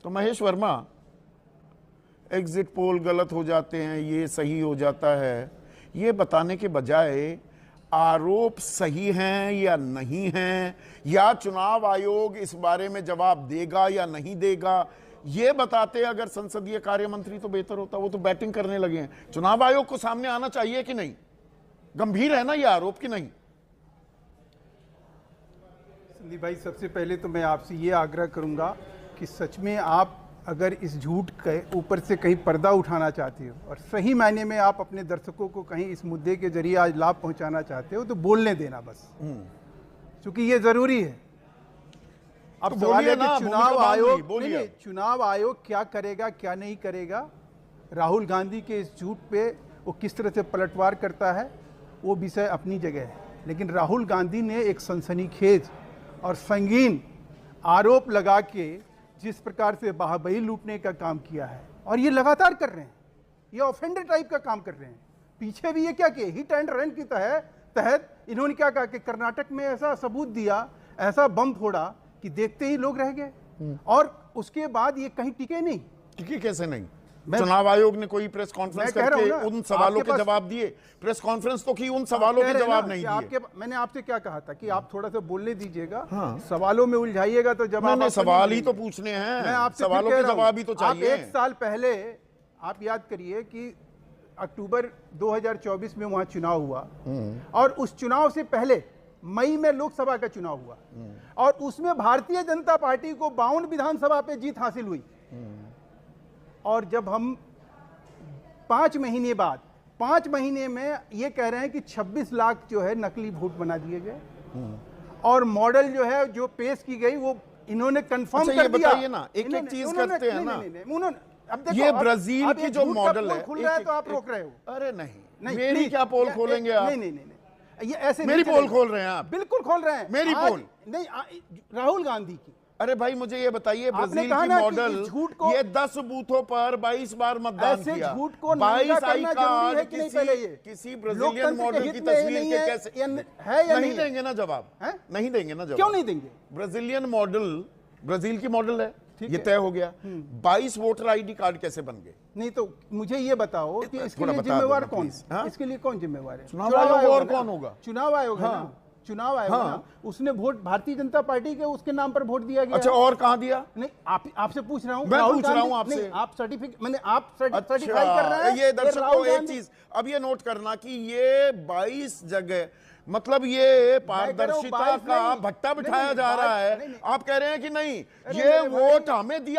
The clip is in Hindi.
तो महेश वर्मा, एग्जिट पोल गलत हो जाते हैं, ये सही हो जाता है, ये बताने के बजाय आरोप सही हैं या नहीं हैं, या चुनाव आयोग इस बारे में जवाब देगा या नहीं देगा, ये बताते अगर संसदीय कार्य मंत्री तो बेहतर होता। वो तो बैटिंग करने लगे हैं। चुनाव आयोग को सामने आना चाहिए कि नहीं? गंभीर है ना ये आरोप कि नहीं? संदीप भाई, सबसे पहले तो मैं आपसे ये आग्रह करूंगा कि सच में आप अगर इस झूठ के ऊपर से कहीं पर्दा उठाना चाहते हो और सही मायने में आप अपने दर्शकों को कहीं इस मुद्दे के जरिए आज लाभ पहुंचाना चाहते हो तो बोलने देना बस, क्योंकि ये जरूरी है। अब सवाल है कि चुनाव आयोग क्या करेगा क्या नहीं करेगा। राहुल गांधी के इस झूठ पे वो किस तरह से पलटवार करता है वो विषय अपनी जगह है, लेकिन राहुल गांधी ने एक सनसनीखेज और संगीन आरोप लगा के जिस प्रकार से बाहबही लूटने का काम किया है, और ये लगातार कर रहे हैं, ये ऑफेंडर टाइप का काम कर रहे हैं। पीछे भी ये क्या किए, हिट एंड रन की तहत इन्होंने क्या कहा कि कर्नाटक में ऐसा सबूत दिया, ऐसा बम फोड़ा कि देखते ही लोग रह गए, और उसके बाद ये कहीं टिके नहीं। टिके कैसे नहीं? चुनाव आयोग ने कोई प्रेस कॉन्फ्रेंस करके उन सवालों के जवाब दिए? प्रेस कॉन्फ्रेंस तो की, उन सवालों के जवाब नहीं दिए। मैंने आपसे क्या कहा था कि आप थोड़ा सा बोलने दीजिएगा। हाँ। सवालों में उलझाइएगा तो जवाब, सवाल ही तो पूछने हैं, मैं आपसे सवालों के जवाब ही तो चाहिए। 1 साल पहले आप याद करिए कि अक्टूबर 2024 में वहां चुनाव हुआ, और उस चुनाव से पहले मई में लोकसभा का चुनाव हुआ, और उसमें भारतीय जनता पार्टी को 52 विधानसभा पे जीत हासिल हुई। और जब हम 5 महीने बाद 5 महीने में ये कह रहे हैं कि 26 लाख जो है नकली वोट बना दिए गए, और मॉडल जो है जो पेश की गई वो इन्होंने कंफर्म कर दिया। बताइए ना, एक एक चीज करते हैं ना। उन्होंने अब देखो, ये ब्राजील की जो मॉडल है, खुल रहा है तो आप रोक रहे हो। अरे नहीं, मेरी क्या पोल खोलेंगे आप? नहीं, ये ऐसे मेरी पोल खोल रहे हैं आप? बिल्कुल खोल रहे हैं मेरी पोल नहीं, राहुल गांधी की। अरे भाई, मुझे ये बताइए, ब्राजील की मॉडल, ये 10 बूथों पर 22 बार मतदान किया, 22 आई कार्ड किसी ब्राजीलियन मॉडल की तस्वीर के कैसे है या नहीं देंगे ना जवाब? नहीं देंगे ना जवाब? क्यों नहीं देंगे? ब्राजीलियन मॉडल ब्राजील की मॉडल है, ये तय हो गया। 22 वोटर आईडी कार्ड कैसे बन गए? नहीं तो मुझे ये बताओ कि इसके लिए जिम्मेवार कौन? इसके लिए कौन जिम्मेवार है? चुनाव आयोग। और कौन होगा? चुनाव आयोग है ना, चुनाव आयोग ना। उसने वोट भारतीय जनता पार्टी के उसके नाम पर वोट दिया गया। अच्छा, और कहां दिया? नहीं, आपसे पूछ रहा हूं। मैं पूछ रहा हूं आपसे। आप सर्टिफिकेट, मैंने आप सर्टिफाई कर रहे हैं। ये दर्शकों एक चीज अब ये नोट करना कि ये 22 जगह, मतलब ये पारदर्शिता का भट्टा बिठाया जा रहा है। आप कह रहे हैं कि नहीं, ये वोट हमें दिया